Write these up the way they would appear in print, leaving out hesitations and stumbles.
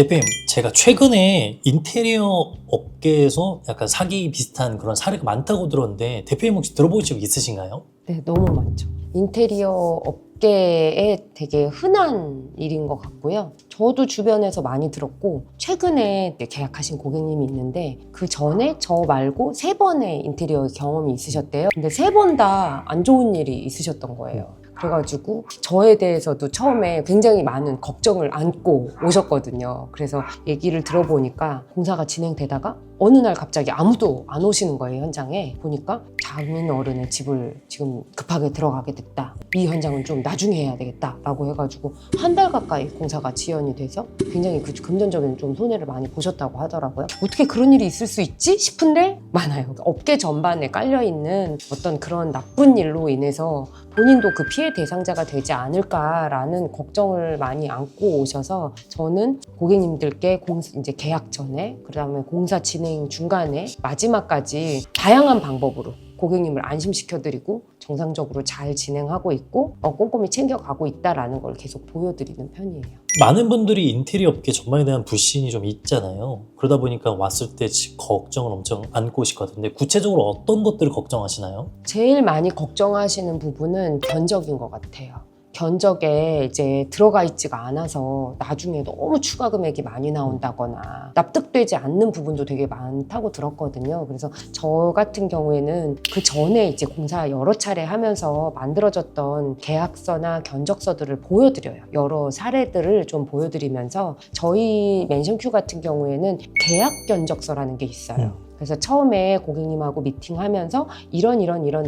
대표님, 제가 최근에 인테리어 업계에서 약간 사기 비슷한 그런 사례가 많다고 들었는데 대표님 혹시 들어보신 적 있으신가요? 네, 너무 많죠. 인테리어 업계에 되게 흔한 일인 것 같고요. 저도 주변에서 많이 들었고 최근에 계약하신 고객님이 있는데 그 전에 저 말고 3번의 인테리어 경험이 있으셨대요. 근데 3번 다 안 좋은 일이 있으셨던 거예요. 그래가지고 저에 대해서도 처음에 굉장히 많은 걱정을 안고 오셨거든요. 그래서 얘기를 들어보니까 공사가 진행되다가 어느 날 갑자기 아무도 안 오시는 거예요, 현장에. 보니까 장인 어른의 집을 지금 급하게 들어가게 됐다. 이 현장은 좀 나중에 해야 되겠다 라고 해가지고 한 달 가까이 공사가 지연이 돼서 굉장히 그 금전적인 좀 손해를 많이 보셨다고 하더라고요. 어떻게 그런 일이 있을 수 있지 싶은데 많아요. 업계 전반에 깔려있는 어떤 그런 나쁜 일로 인해서 본인도 그 피해 대상자가 되지 않을까라는 걱정을 많이 안고 오셔서 저는 고객님들께 이제 계약 전에 그다음에 공사 진행 중간에 마지막까지 다양한 방법으로 고객님을 안심시켜드리고 정상적으로 잘 진행하고 있고 꼼꼼히 챙겨가고 있다라는 걸 계속 보여드리는 편이에요. 많은 분들이 인테리어 업계 전반에 대한 불신이 좀 있잖아요. 그러다 보니까 왔을 때 걱정을 엄청 안고 오실 것 같은데 구체적으로 어떤 것들을 걱정하시나요? 제일 많이 걱정하시는 부분은 견적인 것 같아요. 견적에 이제 들어가 있지가 않아서 나중에 너무 추가 금액이 많이 나온다거나 납득되지 않는 부분도 되게 많다고 들었거든요. 그래서 저 같은 경우에는 그 전에 이제 공사 여러 차례 하면서 만들어졌던 계약서나 견적서들을 보여드려요. 여러 사례들을 좀 보여드리면서 저희 맨션큐 같은 경우에는 계약 견적서라는 게 있어요. 그래서 처음에 고객님하고 미팅하면서 이런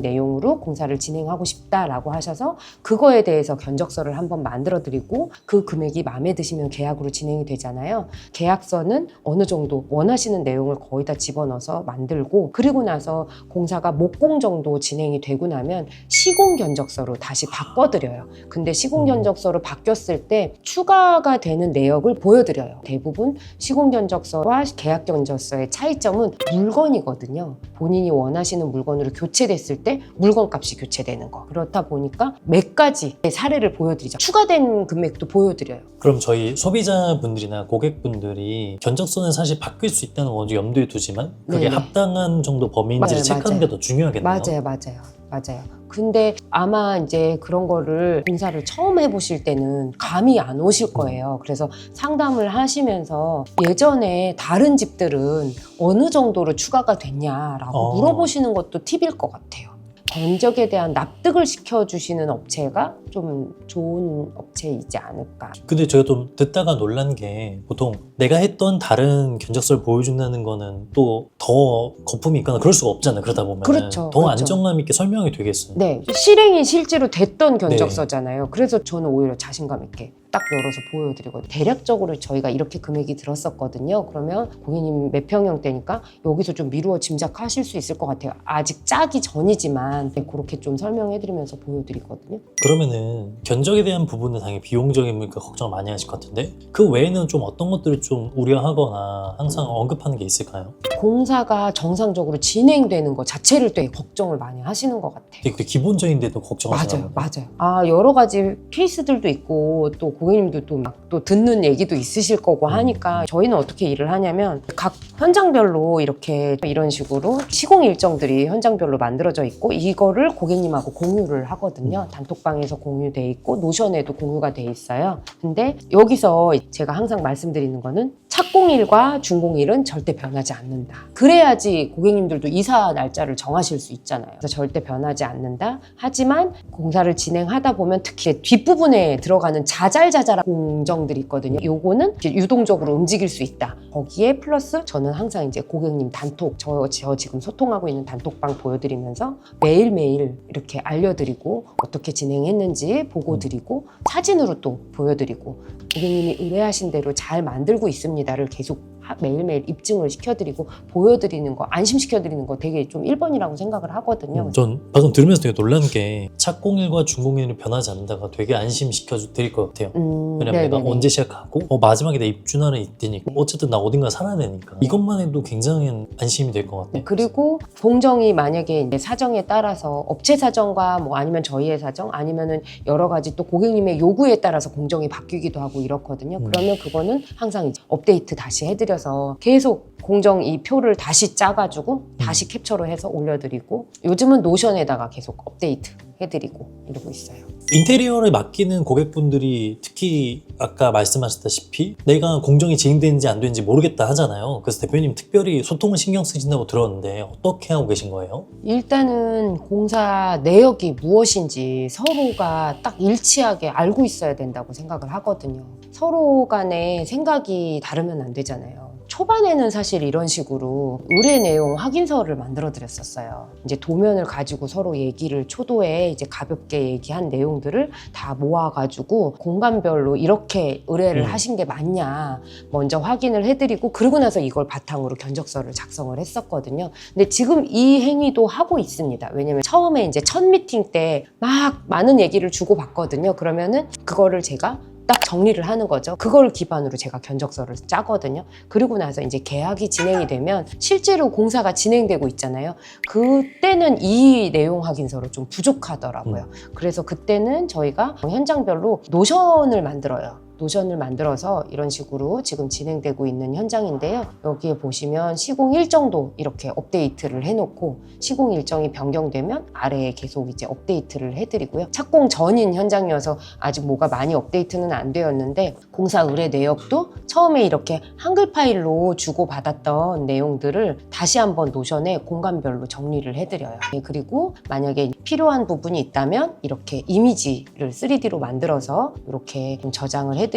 내용으로 공사를 진행하고 싶다라고 하셔서 그거에 대해서 견적서를 한번 만들어 드리고 그 금액이 마음에 드시면 계약으로 진행이 되잖아요. 계약서는 어느 정도 원하시는 내용을 거의 다 집어넣어서 만들고 그리고 나서 공사가 목공 정도 진행이 되고 나면 시공 견적서로 다시 바꿔드려요. 근데 시공 견적서로 바뀌었을 때 추가가 되는 내역을 보여드려요. 대부분 시공 견적서와 계약 견적서의 차이점은 물건이거든요. 본인이 원하시는 물건으로 교체됐을 때 물건 값이 교체되는 거. 그렇다 보니까 몇 가지 사례를 보여드리죠. 추가된 금액도 보여드려요. 그럼 저희 소비자분들이나 고객분들이 견적서는 사실 바뀔 수 있다는 건 염두에 두지만 그게 네네. 합당한 정도 범위인지를 맞아요, 체크하는 게 더 중요하겠네요. 맞아요. 근데 아마 이제 그런 거를 공사를 처음 해보실 때는 감이 안 오실 거예요. 그래서 상담을 하시면서 예전에 다른 집들은 어느 정도로 추가가 됐냐라고 물어보시는 것도 팁일 것 같아요. 견적에 대한 납득을 시켜주시는 업체가 좀 좋은 업체이지 않을까. 근데 제가 좀 듣다가 놀란 게 보통 내가 했던 다른 견적서를 보여준다는 거는 또 더 거품이 있거나 그럴 수가 없잖아요. 그러다 보면 그렇죠, 더 그렇죠. 안정감 있게 설명이 되겠어요. 네, 실행이 실제로 됐던 견적서잖아요. 그래서 저는 오히려 자신감 있게 딱 열어서 보여드리고 대략적으로 저희가 이렇게 금액이 들었었거든요. 그러면 고객님 몇 평형대니까 여기서 좀 미루어 짐작하실 수 있을 것 같아요. 아직 짜기 전이지만 그렇게 좀 설명해드리면서 보여드리거든요. 그러면은 견적에 대한 부분은 당연히 비용적이니까 걱정을 많이 하실 것 같은데 그 외에는 좀 어떤 것들을 좀 우려하거나 항상 언급하는 게 있을까요? 공사가 정상적으로 진행되는 것 자체를 되게 걱정을 많이 하시는 것 같아요. 되게 기본적인데도 걱정하시나요? 맞아요. 여러 가지 케이스들도 있고 또 고객님들도 막 또 듣는 얘기도 있으실 거고 하니까 저희는 어떻게 일을 하냐면 각 현장별로 이런 식으로 시공 일정들이 현장별로 만들어져 있고 이거를 고객님하고 공유를 하거든요. 단톡방에서 공유돼 있고 노션에도 공유가 돼 있어요. 근데 여기서 제가 항상 말씀드리는 거는 착공일과 준공일은 절대 변하지 않는다. 그래야지 고객님들도 이사 날짜를 정하실 수 있잖아요. 그래서 절대 변하지 않는다. 하지만 공사를 진행하다 보면 특히 뒷부분에 들어가는 자잘자잘한 공정들이 있거든요. 요거는 유동적으로 움직일 수 있다. 거기에 플러스 저는 항상 이제 고객님 단톡, 저 지금 소통하고 있는 단톡방 보여드리면서 매일매일 이렇게 알려드리고 어떻게 진행했는지 보고 드리고 사진으로 또 보여드리고 고객님이 의뢰하신 대로 잘 만들고 있습니다를 계속 매일매일 입증을 시켜드리고 보여드리는 거, 안심시켜드리는 거 되게 좀 1번이라고 생각을 하거든요. 전 방금 들으면서 되게 놀란 게 착공일과 준공일이 변하지 않는다가 되게 안심시켜 드릴 것 같아요. 왜냐면 내가 네네네. 언제 시작하고 마지막에 내 입주날은 이때니까 어쨌든 나 어딘가 살아야 되니까 이것만 해도 굉장히 안심이 될 것 같아요. 그리고 공정이 만약에 이제 사정에 따라서 업체 사정과 뭐 아니면 저희의 사정 아니면은 여러 가지 또 고객님의 요구에 따라서 공정이 바뀌기도 하고 이렇거든요. 그러면 그거는 항상 이제 업데이트 다시 해드려서 계속 공정 이 표를 다시 짜가지고 다시 캡처를 해서 올려드리고 요즘은 노션에다가 계속 업데이트 해드리고 이러고 있어요. 인테리어를 맡기는 고객분들이 특히 아까 말씀하셨다시피 내가 공정이 진행되는지 안 되는지 모르겠다 하잖아요. 그래서 대표님 특별히 소통을 신경 쓰신다고 들었는데 어떻게 하고 계신 거예요? 일단은 공사 내역이 무엇인지 서로가 딱 일치하게 알고 있어야 된다고 생각을 하거든요. 서로 간에 생각이 다르면 안 되잖아요. 초반에는 사실 이런 식으로 의뢰 내용 확인서를 만들어 드렸었어요. 이제 도면을 가지고 서로 얘기를 초도에 이제 가볍게 얘기한 내용들을 다 모아가지고 공간별로 이렇게 의뢰를 하신 게 맞냐 먼저 확인을 해드리고 그러고 나서 이걸 바탕으로 견적서를 작성을 했었거든요. 근데 지금 이 행위도 하고 있습니다. 왜냐면 처음에 이제 첫 미팅 때 막 많은 얘기를 주고받거든요. 그러면은 그거를 제가 딱 정리를 하는 거죠. 그걸 기반으로 제가 견적서를 짜거든요. 그리고 나서 이제 계약이 진행이 되면 실제로 공사가 진행되고 있잖아요. 그때는 이 내용 확인서로 좀 부족하더라고요. 그래서 그때는 저희가 현장별로 노션을 만들어요. 노션을 만들어서 이런 식으로 지금 진행되고 있는 현장인데요. 여기에 보시면 시공 일정도 이렇게 업데이트를 해놓고 시공 일정이 변경되면 아래에 계속 이제 업데이트를 해드리고요. 착공 전인 현장이어서 아직 뭐가 많이 업데이트는 안 되었는데 공사 의뢰 내역도 처음에 이렇게 한글 파일로 주고받았던 내용들을 다시 한번 노션에 공간별로 정리를 해드려요. 그리고 만약에 필요한 부분이 있다면 이렇게 이미지를 3D로 만들어서 이렇게 좀 저장을 해드리고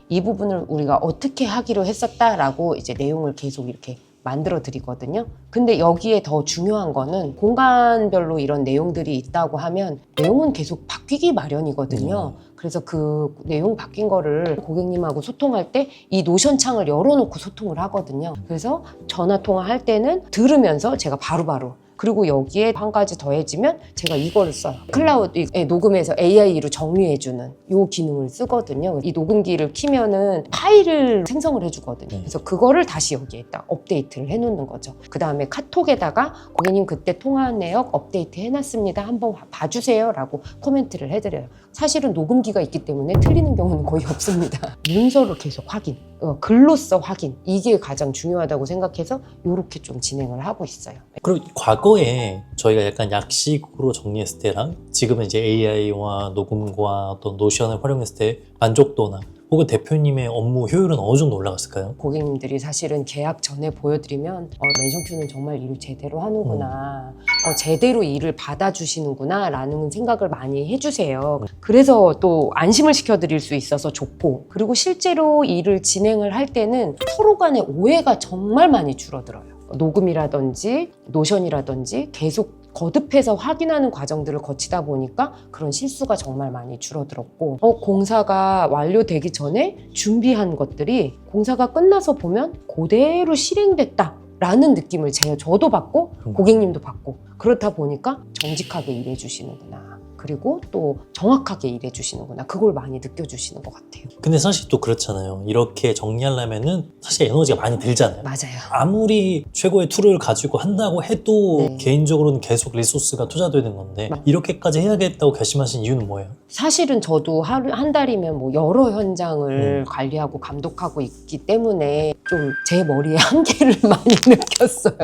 이 부분을 우리가 어떻게 하기로 했었다라고 이제 내용을 계속 이렇게 만들어 드리거든요. 근데 여기에 더 중요한 거는 공간별로 이런 내용들이 있다고 하면 내용은 계속 바뀌기 마련이거든요. 그래서 그 내용 바뀐 거를 고객님하고 소통할 때 이 노션 창을 열어놓고 소통을 하거든요. 그래서 전화 통화할 때는 들으면서 제가 바로바로 그리고 여기에 한 가지 더해지면 제가 이거를 써요. 클라우드에 녹음해서 AI로 정리해주는 이 기능을 쓰거든요. 이 녹음기를 키면은 파일을 생성을 해주거든요. 그래서 그거를 다시 여기에 딱 업데이트를 해놓는 거죠. 그 다음에 카톡에다가 고객님 그때 통화한 내역 업데이트 해놨습니다. 한번 봐주세요 라고 코멘트를 해드려요. 사실은 녹음기가 있기 때문에 틀리는 경우는 거의 없습니다. 문서로 계속 확인, 글로써 확인 이게 가장 중요하다고 생각해서 이렇게 좀 진행을 하고 있어요. 그리고 과거에 저희가 약간 약식으로 정리했을 때랑 지금은 이제 AI와 녹음과 어떤 노션을 활용했을 때 만족도나 혹은 대표님의 업무 효율은 어느 정도 올라갔을까요? 고객님들이 사실은 계약 전에 보여드리면 멘션큐는 정말 일을 제대로 하는구나, 제대로 일을 받아주시는구나 라는 생각을 많이 해주세요. 그래서 또 안심을 시켜드릴 수 있어서 좋고, 그리고 실제로 일을 진행을 할 때는 서로 간의 오해가 정말 많이 줄어들어요. 녹음이라든지 노션이라든지 계속 거듭해서 확인하는 과정들을 거치다 보니까 그런 실수가 정말 많이 줄어들었고, 공사가 완료되기 전에 준비한 것들이 공사가 끝나서 보면 그대로 실행됐다 라는 느낌을 저도 받고 고객님도 받고, 그렇다 보니까 정직하게 일해 주시는구나, 그리고 또 정확하게 일해 주시는구나, 그걸 많이 느껴주시는 것 같아요. 근데 사실 또 그렇잖아요. 이렇게 정리하려면은 사실 에너지가 많이 들잖아요. 맞아요. 아무리 최고의 툴을 가지고 한다고 해도 네. 개인적으로는 계속 리소스가 투자되는 건데 이렇게까지 해야겠다고 결심하신 이유는 뭐예요? 사실은 저도 한 달이면 뭐 여러 현장을 관리하고 감독하고 있기 때문에 좀 제 머리에 한계를 많이 느꼈어요.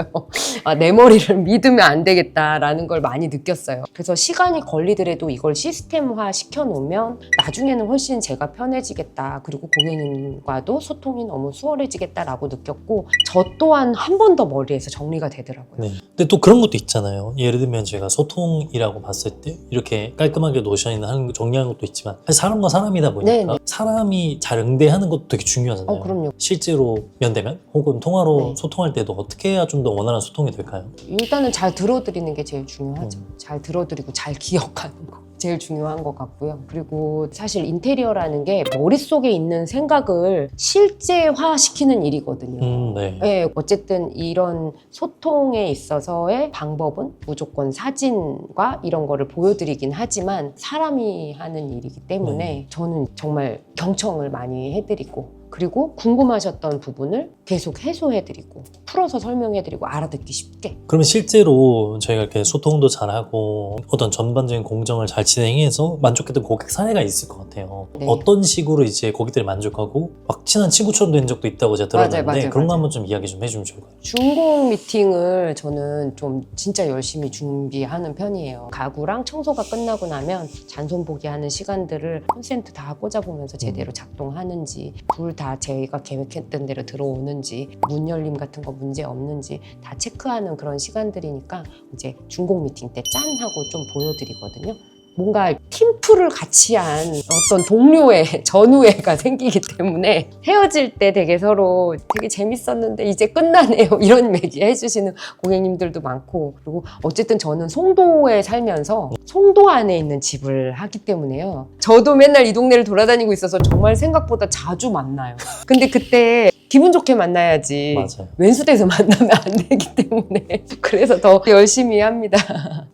내 머리를 믿으면 안 되겠다라는 걸 많이 느꼈어요. 그래서 시간이 걸리더라도 이걸 시스템화 시켜놓으면 나중에는 훨씬 제가 편해지겠다, 그리고 고객님과도 소통이 너무 수월해지겠다라고 느꼈고, 저 또한 한 번 더 머리에서 정리가 되더라고요. 네. 근데 또 그런 것도 있잖아요. 예를 들면 제가 소통이라고 봤을 때 이렇게 깔끔하게 노션이나 하는 정리하는 것도 있지만 사실 사람과 사람이다 보니까 네네. 사람이 잘 응대하는 것도 되게 중요하잖아요. 그럼요. 실제로 면대면 혹은 통화로 네. 소통할 때도 어떻게 해야 좀 더 원활한 소통이 될까요? 일단은 잘 들어드리는 게 제일 중요하죠. 잘 들어드리고 잘 기억하는 거. 제일 중요한 것 같고요. 그리고 사실 인테리어라는 게 머릿속에 있는 생각을 실제화시키는 일이거든요. 네. 네, 어쨌든 이런 소통에 있어서의 방법은 무조건 사진과 이런 거를 보여드리긴 하지만 사람이 하는 일이기 때문에 저는 정말 경청을 많이 해드리고 그리고 궁금하셨던 부분을 계속 해소해드리고 풀어서 설명해드리고 알아듣기 쉽게. 그러면 실제로 저희가 이렇게 소통도 잘하고 어떤 전반적인 공정을 잘 진행해서 만족했던 고객 사례가 있을 것 같아요. 네. 어떤 식으로 이제 고객들이 만족하고 막 친한 친구처럼 된 적도 있다고 제가 들었는데 맞아요. 그런 거 한번 좀 이야기 좀 해주면 좋을 것 같아요. 준공 미팅을 저는 좀 진짜 열심히 준비하는 편이에요. 가구랑 청소가 끝나고 나면 잔손 보기 하는 시간들을 콘센트 다 꽂아보면서 제대로 작동하는지, 불 다 저희가 계획했던 대로 들어오는지, 문 열림 같은 거 문제 없는지 다 체크하는 그런 시간들이니까 이제 준공 미팅 때 짠 하고 좀 보여드리거든요. 뭔가 팀플을 같이 한 어떤 동료의 전우애가 생기기 때문에 헤어질 때 되게 서로 되게 재밌었는데 이제 끝나네요 이런 얘기 해주시는 고객님들도 많고, 그리고 어쨌든 저는 송도에 살면서 송도 안에 있는 집을 하기 때문에요. 저도 맨날 이 동네를 돌아다니고 있어서 정말 생각보다 자주 만나요. 근데 그때 기분 좋게 만나야지 맞아요. 왼수대에서 만나면 안 되기 때문에 그래서 더 열심히 합니다.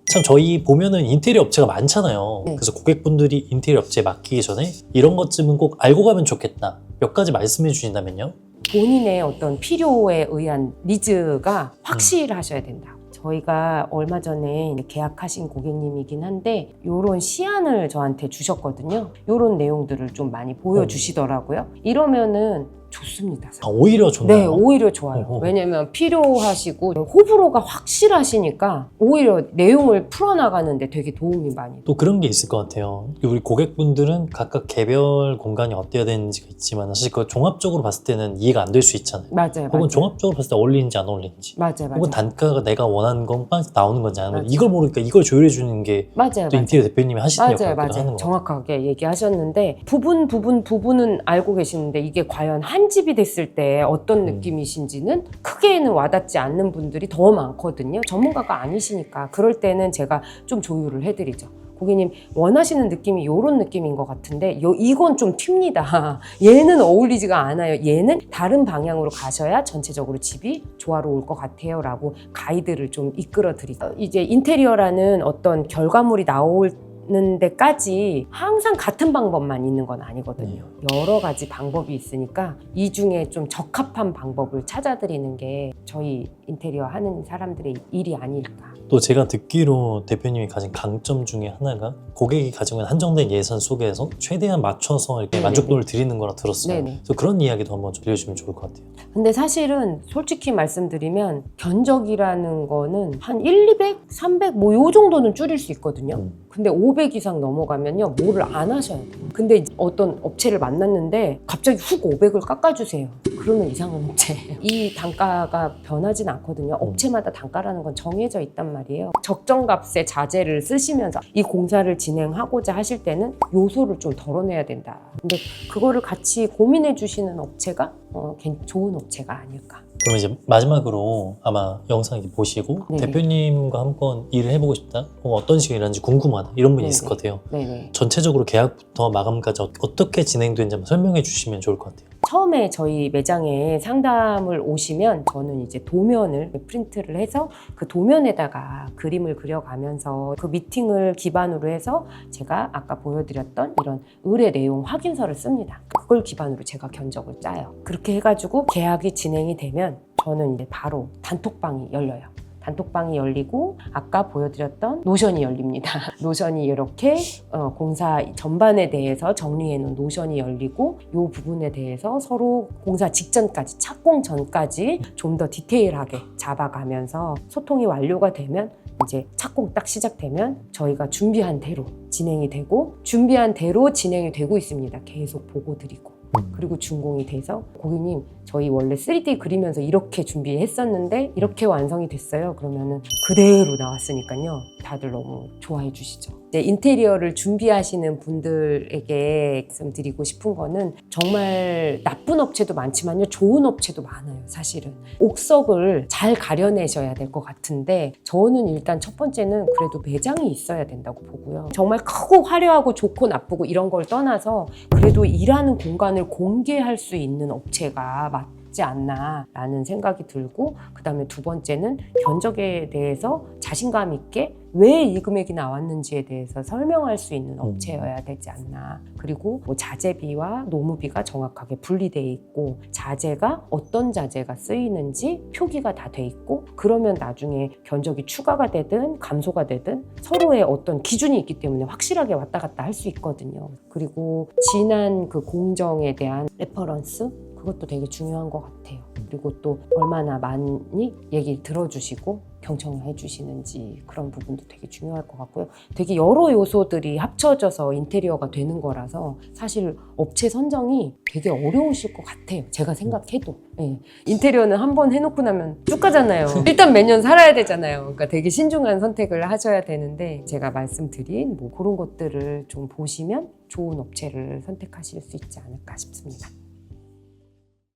참 저희 보면은 인테리어 업체가 많잖아요. 네. 그래서 고객분들이 인테리어 업체에 맡기기 전에 이런 것쯤은 꼭 알고 가면 좋겠다. 몇 가지 말씀해 주신다면요? 본인의 어떤 필요에 의한 니즈가 확실하셔야 된다. 저희가 얼마 전에 계약하신 고객님이긴 한데 이런 시안을 저한테 주셨거든요. 이런 내용들을 좀 많이 보여주시더라고요. 이러면은 좋습니다. 아, 오히려 좋나요? 네, 오히려 좋아요. 왜냐면 필요하시고 호불호가 확실하시니까 오히려 내용을 풀어나가는데 되게 도움이 많이. 또 그런 게 있을 것 같아요. 우리 고객분들은 각각 개별 공간이 어때야 되는지가 있지만 사실 그 종합적으로 봤을 때는 이해가 안 될 수 있잖아요. 맞아요. 혹은 맞아요. 종합적으로 봤을 때 어울리는지 안 어울리는지, 맞아요. 혹은 단가가 내가 원하는 것만 나오는 건지 아니면 맞아요. 이걸 모르니까 이걸 조율해 주는 게 맞아요. 또 인테리어 대표님이 하시는 역할을 맞아요. 하는 거예요. 정확하게 얘기하셨는데 부분은 알고 계시는데 이게 과연 한 집이 됐을 때 어떤 느낌이신지는 크게는 와닿지 않는 분들이 더 많거든요. 전문가가 아니시니까 그럴 때는 제가 좀 조율을 해드리죠. 고객님 원하시는 느낌이 이런 느낌인 것 같은데 이건 좀 튑니다. 얘는 어울리지가 않아요. 얘는 다른 방향으로 가셔야 전체적으로 집이 조화로울 것 같아요 라고 가이드를 좀 이끌어 드리죠. 이제 인테리어라는 어떤 결과물이 나올 데까지 항상 같은 방법만 있는 건 아니거든요. 여러 가지 방법이 있으니까 이 중에 좀 적합한 방법을 찾아드리는 게 저희 인테리어 하는 사람들의 일이 아닐까. 또 제가 듣기로 대표님이 가진 강점 중에 하나가 고객이 가지고 있는 한정된 예산 속에서 최대한 맞춰서 이렇게 만족도를 드리는 거라 들었어요. 네네. 그래서 그런 이야기도 한번 좀 들려주시면 좋을 것 같아요. 근데 사실은 솔직히 말씀드리면 견적이라는 거는 한 1, 200, 300 뭐 요 정도는 줄일 수 있거든요. 근데 500 이상 넘어가면요 뭐를 안 하셔야 돼요. 근데 어떤 업체를 만났는데 갑자기 훅 500을 깎아주세요. 그러면 이상한 업체예요. 이 단가가 변하진 않거든요. 업체마다 단가라는 건 정해져 있단 말이에요. 적정값의 자재를 쓰시면서 이 공사를 진행하고자 하실 때는 요소를 좀 덜어내야 된다. 근데 그거를 같이 고민해 주시는 업체가 좋은 업체가 아닐까. 그럼 이제 마지막으로 아마 영상 이제 보시고 네네. 대표님과 한번 일을 해보고 싶다, 혹은 어떤 식으로 일하는지 궁금하다 이런 분이 네네. 있을 것 같아요. 네네. 전체적으로 계약부터 마감까지 어떻게 진행되는지 한번 설명해 주시면 좋을 것 같아요. 처음에 저희 매장에 상담을 오시면 저는 이제 도면을 프린트를 해서 그 도면에다가 그림을 그려가면서 그 미팅을 기반으로 해서 제가 아까 보여드렸던 이런 의뢰 내용 확인서를 씁니다. 그걸 기반으로 제가 견적을 짜요. 그렇게 해가지고 계약이 진행이 되면 저는 이제 바로 단톡방이 열려요. 단톡방이 열리고 아까 보여드렸던 노션이 열립니다. 노션이 이렇게 공사 전반에 대해서 정리해 놓은 노션이 열리고 이 부분에 대해서 서로 공사 직전까지 착공 전까지 좀 더 디테일하게 잡아가면서 소통이 완료가 되면 이제 착공 딱 시작되면 저희가 준비한 대로 진행이 되고 준비한 대로 진행이 되고 있습니다. 계속 보고 드리고. 그리고 준공이 돼서 고객님 저희 원래 3D 그리면서 이렇게 준비했었는데 이렇게 완성이 됐어요. 그러면은 그대로 나왔으니까요. 다들 너무 좋아해 주시죠. 이제 인테리어를 준비하시는 분들에게 말씀드리고 싶은 거는 정말 나쁜 업체도 많지만요. 좋은 업체도 많아요. 사실은. 옥석을 잘 가려내셔야 될 것 같은데 저는 일단 첫 번째는 그래도 매장이 있어야 된다고 보고요. 정말 크고 화려하고 좋고 나쁘고 이런 걸 떠나서 그래도 일하는 공간을 공개할 수 있는 업체가 맞지 않나라는 생각이 들고, 그 다음에 두 번째는 견적에 대해서 자신감 있게 왜 이 금액이 나왔는지에 대해서 설명할 수 있는 업체여야 되지 않나. 그리고 뭐 자재비와 노무비가 정확하게 분리되어 있고 자재가 어떤 자재가 쓰이는지 표기가 다 돼 있고, 그러면 나중에 견적이 추가가 되든 감소가 되든 서로의 어떤 기준이 있기 때문에 확실하게 왔다 갔다 할 수 있거든요. 그리고 지난 그 공정에 대한 레퍼런스, 그것도 되게 중요한 것 같아요. 그리고 또 얼마나 많이 얘기를 들어주시고 경청해 주시는지, 그런 부분도 되게 중요할 것 같고요. 되게 여러 요소들이 합쳐져서 인테리어가 되는 거라서 사실 업체 선정이 되게 어려우실 것 같아요. 제가 생각해도. 네. 인테리어는 한번 해놓고 나면 쭉 가잖아요. 일단 몇 년 살아야 되잖아요. 그러니까 되게 신중한 선택을 하셔야 되는데, 제가 말씀드린 뭐 그런 것들을 좀 보시면 좋은 업체를 선택하실 수 있지 않을까 싶습니다.